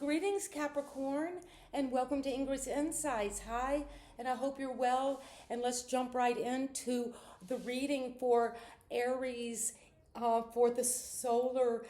Greetings, Capricorn, and welcome to Ingrid's Insights. Hi, and I hope you're well. And let's jump right into the reading for Aries for the solar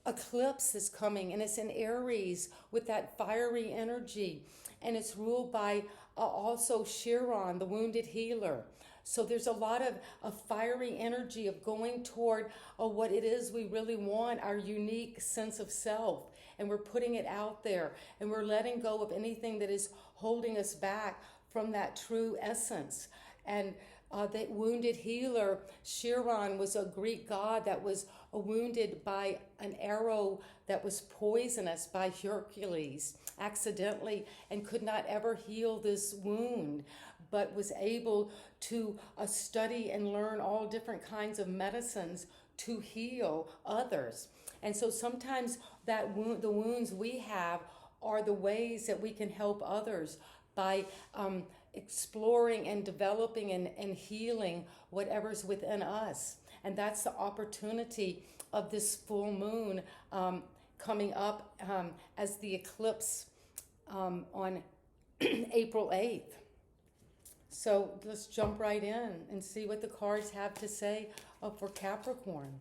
eclipse is coming, and it's in Aries with that fiery energy, and it's ruled by also Chiron, the wounded healer. So there's a lot of fiery energy of going toward what it is we really want, our unique sense of self. And we're putting it out there. And we're letting go of anything that is holding us back from that true essence. And that wounded healer, Chiron, was a Greek god that was wounded by an arrow that was poisonous by Hercules accidentally and could not ever heal this wound, but was able to study and learn all different kinds of medicines to heal others. And so sometimes that the wounds we have are the ways that we can help others by exploring and developing and healing whatever's within us. And that's the opportunity of this full moon coming up as the eclipse on April 8th. So let's jump right in and see what the cards have to say for Capricorn.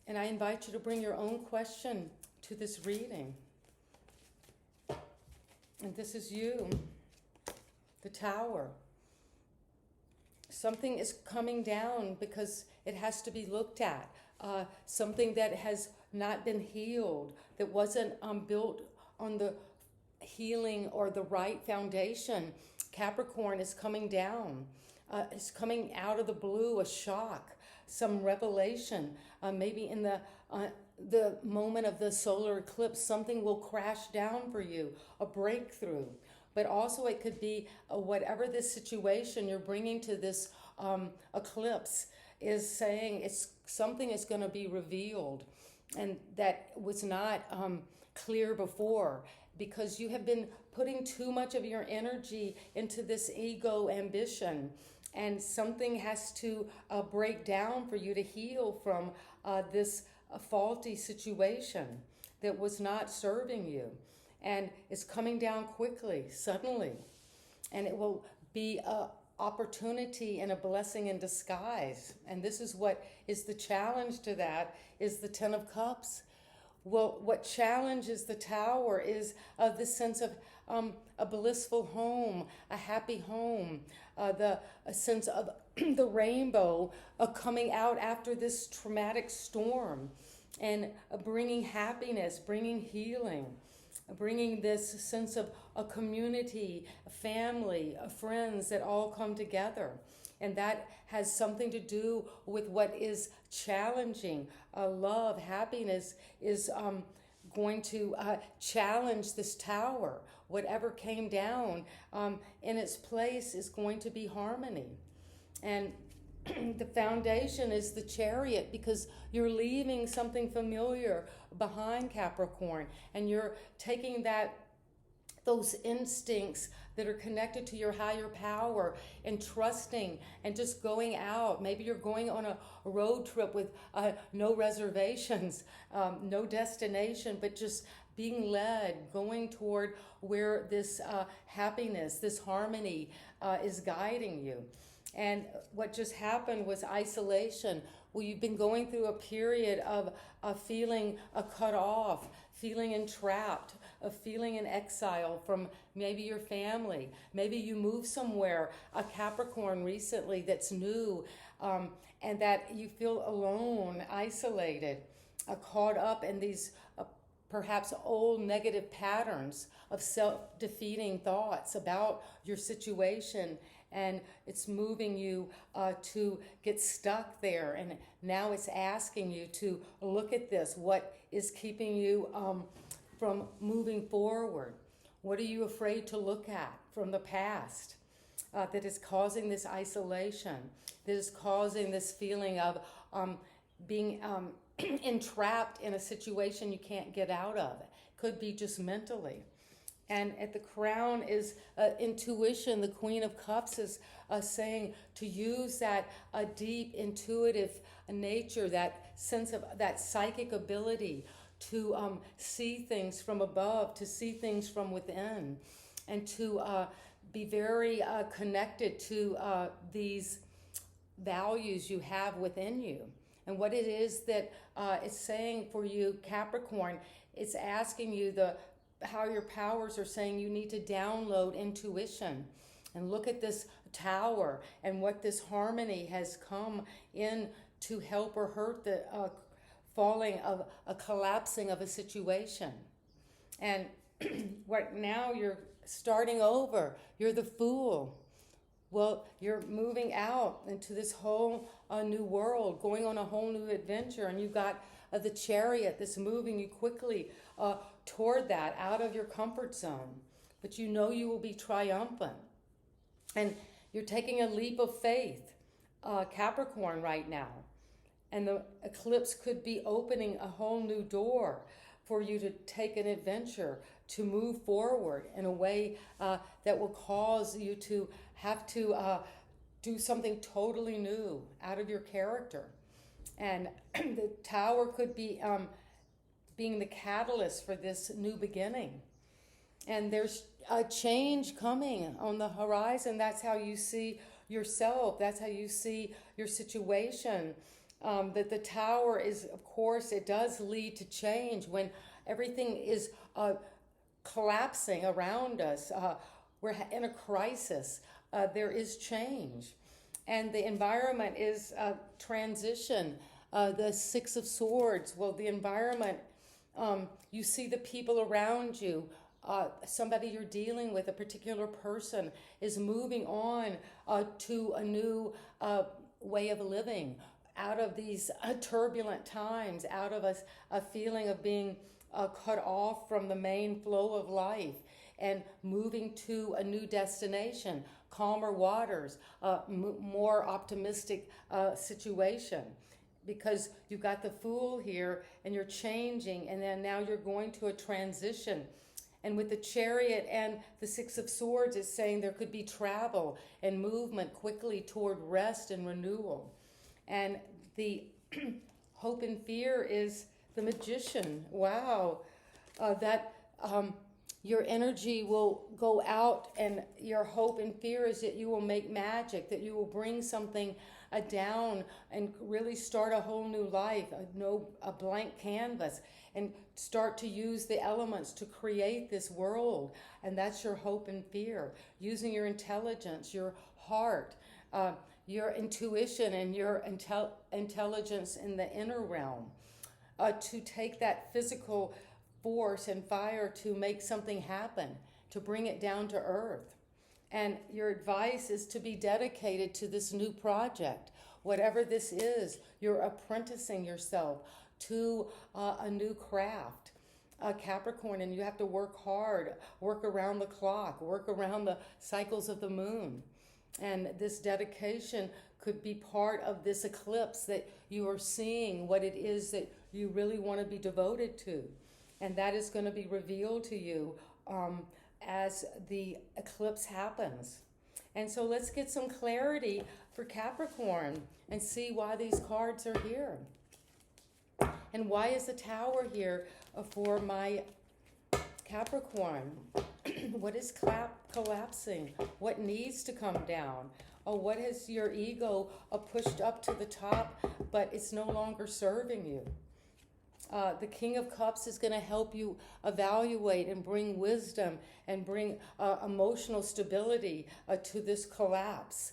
And I invite you to bring your own question to this reading. And this is you, the Tower. Something is coming down because it has to be looked at. Something that has not been healed, that wasn't built on the healing or the right foundation. Capricorn is coming down. It's coming out of the blue, a shock, some revelation. Maybe in the moment of the solar eclipse, something will crash down for you, a breakthrough. But also it could be whatever this situation you're bringing to this eclipse is saying, something is going to be revealed, and that was not clear before, because you have been putting too much of your energy into this ego ambition, and something has to break down for you to heal from this faulty situation that was not serving you. And it's coming down quickly, suddenly. And it will be an opportunity and a blessing in disguise. And this is what is the challenge to that, is the Ten of Cups. Well, what challenges the Tower is the sense of a blissful home, a happy home, a sense of the rainbow coming out after this traumatic storm, and bringing happiness, bringing healing, bringing this sense of a community, a family, friends that all come together. And that has something to do with what is challenging. Love, happiness is going to challenge this Tower. Whatever came down in its place is going to be harmony. And the foundation is the Chariot, because you're leaving something familiar behind, Capricorn, and you're taking those instincts that are connected to your higher power and trusting and just going out. Maybe you're going on a road trip with no reservations, no destination, but just being led, going toward where this happiness, this harmony is guiding you. And what just happened was isolation. Well, you've been going through a period of feeling cut off, feeling entrapped, of feeling in exile from maybe your family. Maybe you moved somewhere, a Capricorn recently that's new, and that you feel alone, isolated, caught up in these perhaps old negative patterns of self-defeating thoughts about your situation. And it's moving you to get stuck there. And now it's asking you to look at this. What is keeping you from moving forward? What are you afraid to look at from the past that is causing this isolation, that is causing this feeling of being entrapped in a situation you can't get out of? It could be just mentally. And at the crown is intuition. The Queen of Cups is saying to use that deep intuitive nature, that sense of that psychic ability to see things from above, to see things from within, and to be very connected to these values you have within you. And what it is that it's saying for you, Capricorn, it's asking you how your powers are saying you need to download intuition and look at this tower and what this harmony has come in to help or hurt the falling of a collapsing of a situation. And right now you're starting over. You're the Fool. Well, you're moving out into this whole new world, going on a whole new adventure, and you've got the Chariot that's moving you quickly toward that, out of your comfort zone. But you know you will be triumphant. And you're taking a leap of faith, Capricorn, right now. And the eclipse could be opening a whole new door for you to take an adventure, to move forward in a way that will cause you to have to do something totally new out of your character. And the Tower could be being the catalyst for this new beginning. And there's a change coming on the horizon. That's how you see yourself. That's how you see your situation. That the Tower is, of course, it does lead to change when everything is collapsing around us. We're in a crisis. There is change. And the environment is transition. The Six of Swords, well, the environment, you see the people around you. Somebody you're dealing with, a particular person, is moving on to a new way of living, out of these turbulent times, out of a feeling of being cut off from the main flow of life, and moving to a new destination, calmer waters, more optimistic situation. Because you've got the Fool here, and you're changing, and then now you're going to a transition. And with the Chariot and the Six of Swords, it's saying there could be travel and movement quickly toward rest and renewal. And the hope and fear is the Magician. Wow. Your energy will go out, and your hope and fear is that you will make magic, that you will bring something down and really start a whole new life, a blank canvas, and start to use the elements to create this world. And that's your hope and fear, using your intelligence, your heart, your intuition, and your intelligence in the inner realm, to take that physical force and fire to make something happen, to bring it down to earth. And your advice is to be dedicated to this new project. Whatever this is, you're apprenticing yourself to a new craft, Capricorn, and you have to work hard, work around the clock, work around the cycles of the moon. And this dedication could be part of this eclipse, that you are seeing what it is that you really want to be devoted to. And that is going to be revealed to you as the eclipse happens. And so let's get some clarity for Capricorn and see why these cards are here. And why is the Tower here for my Capricorn? What is collapsing? What needs to come down? Oh, what has your ego pushed up to the top, but it's no longer serving you? The King of Cups is going to help you evaluate and bring wisdom and bring emotional stability to this collapse.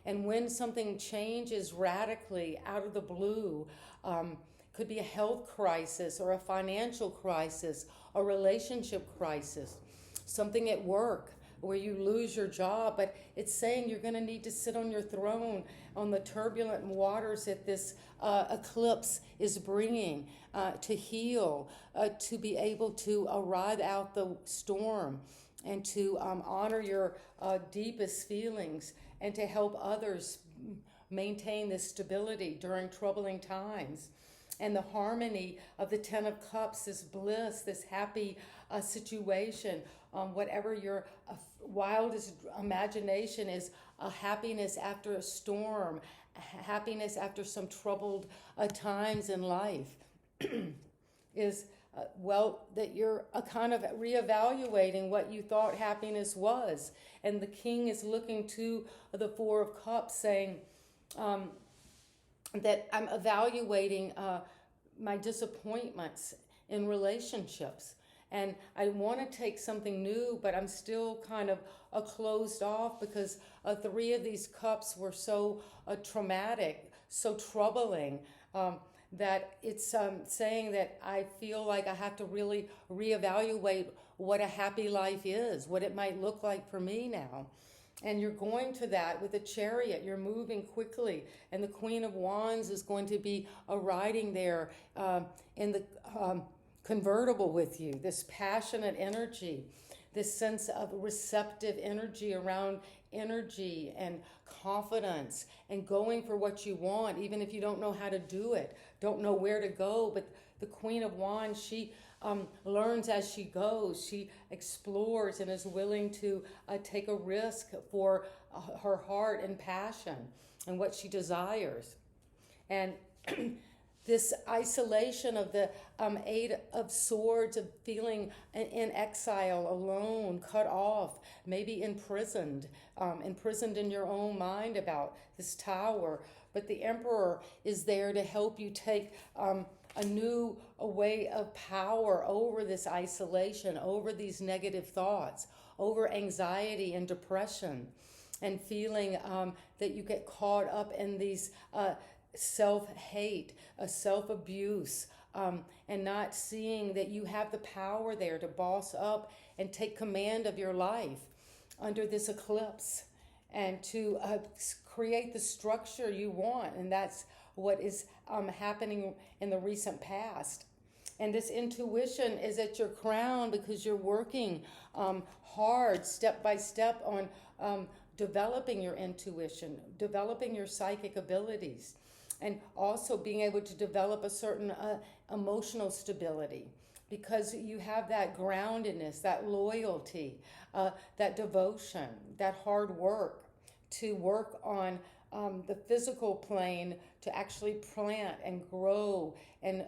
And when something changes radically out of the blue, could be a health crisis or a financial crisis, a relationship crisis, something at work where you lose your job, but it's saying you're going to need to sit on your throne on the turbulent waters that this eclipse is bringing to heal, to be able to ride out the storm, and to honor your deepest feelings, and to help others maintain this stability during troubling times. And the harmony of the Ten of Cups, this bliss, this happy situation, whatever your wildest imagination is, a happiness after a storm, happiness after some troubled times in life is, that you're kind of reevaluating what you thought happiness was. And the king is looking to the Four of Cups saying that I'm evaluating my disappointments in relationships. And I want to take something new, but I'm still kind of closed off because three of these cups were so traumatic, so troubling, that it's saying that I feel like I have to really reevaluate what a happy life is, what it might look like for me now. And you're going to that with the Chariot. You're moving quickly. And the Queen of Wands is going to be riding there in the convertible with you. This passionate energy, this sense of receptive energy around energy and confidence and going for what you want, even if you don't know how to do it, don't know where to go. But the Queen of Wands, she learns as she goes. She explores and is willing to take a risk for her heart and passion and what she desires. And this isolation of the Eight of Swords, of feeling in exile, alone, cut off, maybe imprisoned in your own mind about this Tower. But the Emperor is there to help you take a new way of power over this isolation, over these negative thoughts, over anxiety and depression, and feeling that you get caught up in these self-hate, self-abuse, and not seeing that you have the power there to boss up and take command of your life under this eclipse and to create the structure you want. And that's what is happening in the recent past. And this intuition is at your crown because you're working hard, step by step, on developing your intuition, developing your psychic abilities, and also being able to develop a certain emotional stability because you have that groundedness, that loyalty, that devotion, that hard work to work on the physical plane, to actually plant and grow and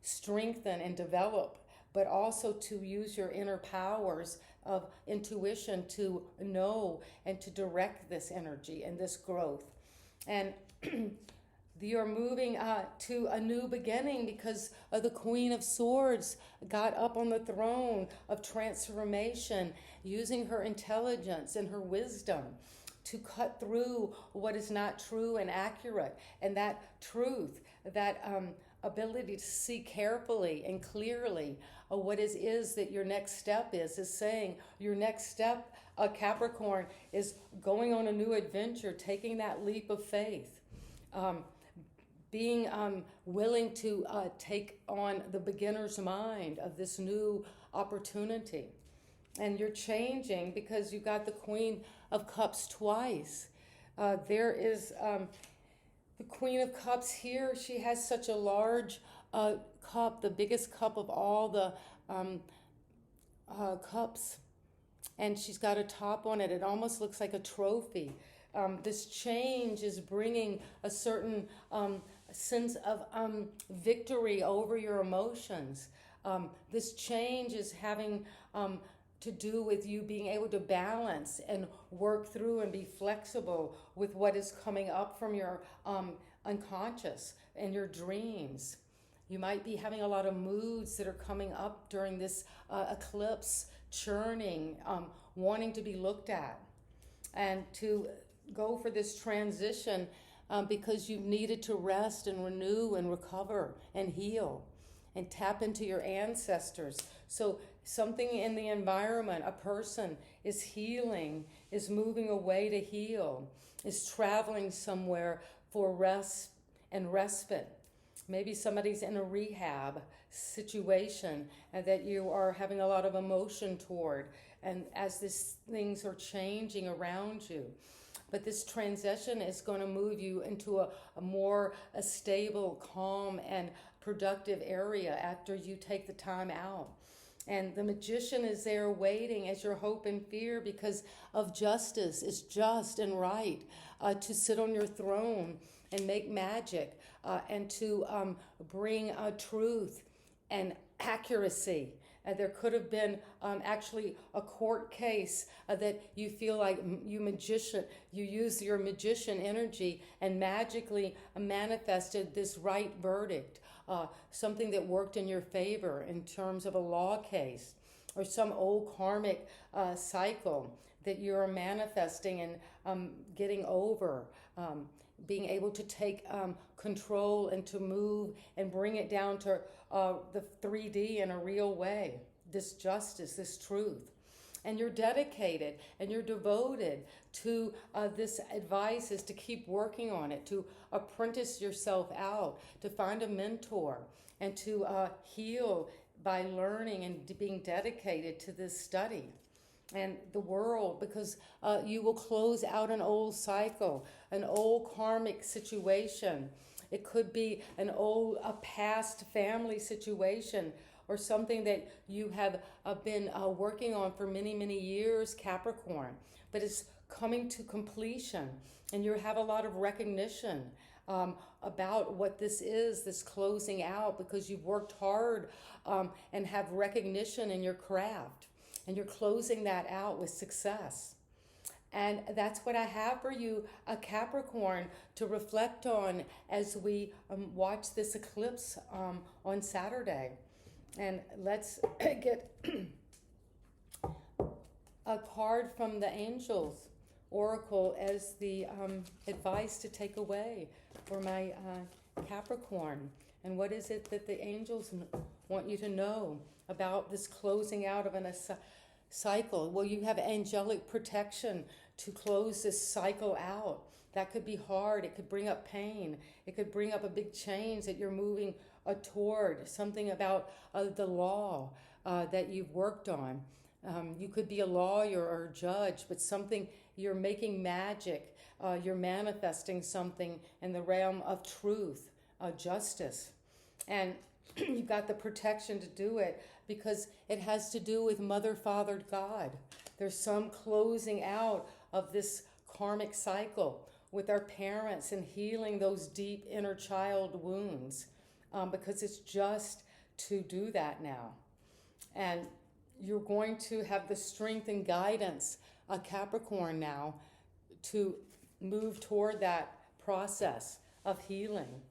strengthen and develop, but also to use your inner powers of intuition to know and to direct this energy and this growth. And you're moving to a new beginning because the Queen of Swords got up on the throne of transformation, using her intelligence and her wisdom to cut through what is not true and accurate. And that truth, that ability to see carefully and clearly what is that your next step is saying your next step, Capricorn, is going on a new adventure, taking that leap of faith. Being willing to take on the beginner's mind of this new opportunity. And you're changing because you got the Queen of Cups twice. There is the Queen of Cups here. She has such a large cup, the biggest cup of all the cups. And she's got a top on it. It almost looks like a trophy. This change is bringing a certain sense of victory over your emotions. This change is having to do with you being able to balance and work through and be flexible with what is coming up from your unconscious and your dreams. You might be having a lot of moods that are coming up during this eclipse, churning, wanting to be looked at, and to go for this transition because you've needed to rest and renew and recover and heal and tap into your ancestors. So something in the environment, a person is healing, is moving away to heal, is traveling somewhere for rest and respite. Maybe somebody's in a rehab situation that you are having a lot of emotion toward, and as these things are changing around you. But this transition is going to move you into a more stable, calm, and productive area after you take the time out. And the magician is there waiting as your hope and fear because of justice. It's just and right to sit on your throne and make magic and to bring truth and accuracy. There could have been actually a court case that you feel like you use your magician energy and magically manifested this right verdict, something that worked in your favor in terms of a law case or some old karmic cycle that you're manifesting and getting over. Being able to take control and to move and bring it down to the 3D in a real way, this justice, this truth. And you're dedicated and you're devoted to this advice is to keep working on it, to apprentice yourself out, to find a mentor, and to heal by learning and being dedicated to this study. And the world, because you will close out an old cycle, an old karmic situation. It could be an old past family situation or something that you have been working on for many, many years, Capricorn. But it's coming to completion and you have a lot of recognition about what this is, this closing out, because you've worked hard and have recognition in your craft. And you're closing that out with success. And that's what I have for you, a Capricorn, to reflect on as we watch this eclipse on Saturday. And let's get a card from the Angels Oracle as the advice to take away for my Capricorn. And what is it that the angels want you to know about this closing out of a cycle? Well, you have angelic protection to close this cycle out. That could be hard. It could bring up pain. It could bring up a big change that you're moving toward, something about the law that you've worked on. You could be a lawyer or a judge, but something you're making magic. You're manifesting something in the realm of truth, justice. And you've got the protection to do it because it has to do with Mother, Father, God. There's some closing out of this karmic cycle with our parents and healing those deep inner child wounds because it's just to do that now. And you're going to have the strength and guidance, a Capricorn now, to move toward that process of healing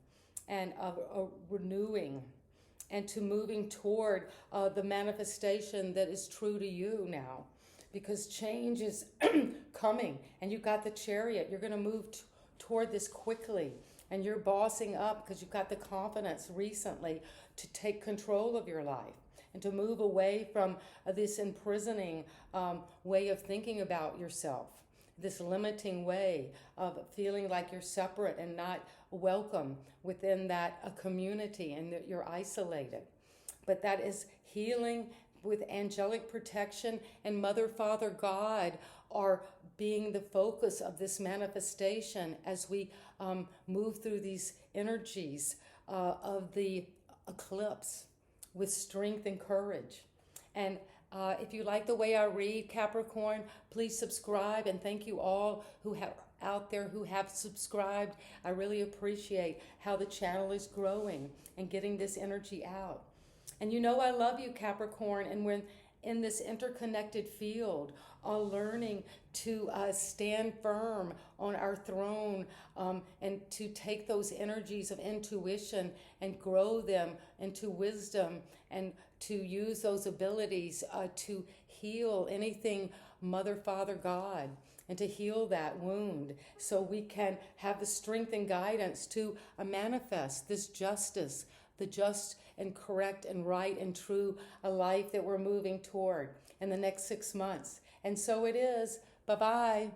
and of renewing and to moving toward the manifestation that is true to you now. Because change is coming and you've got the Chariot. You're going to move toward this quickly and you're bossing up because you've got the confidence recently to take control of your life and to move away from this imprisoning way of thinking about yourself, this limiting way of feeling like you're separate and not welcome within that community and that you're isolated. But that is healing with angelic protection, and Mother, Father, God are being the focus of this manifestation as we move through these energies of the eclipse with strength and courage. And if you like the way I read, Capricorn, please subscribe, and thank you all who have out there who have subscribed. I really appreciate how the channel is growing and getting this energy out. And you know I love you, Capricorn, and when in this interconnected field, learning to stand firm on our throne and to take those energies of intuition and grow them into wisdom and to use those abilities to heal anything Mother, Father, God, and to heal that wound so we can have the strength and guidance to manifest this justice, the just and correct and right and true a life that we're moving toward in the next 6 months. And so it is. Bye-bye.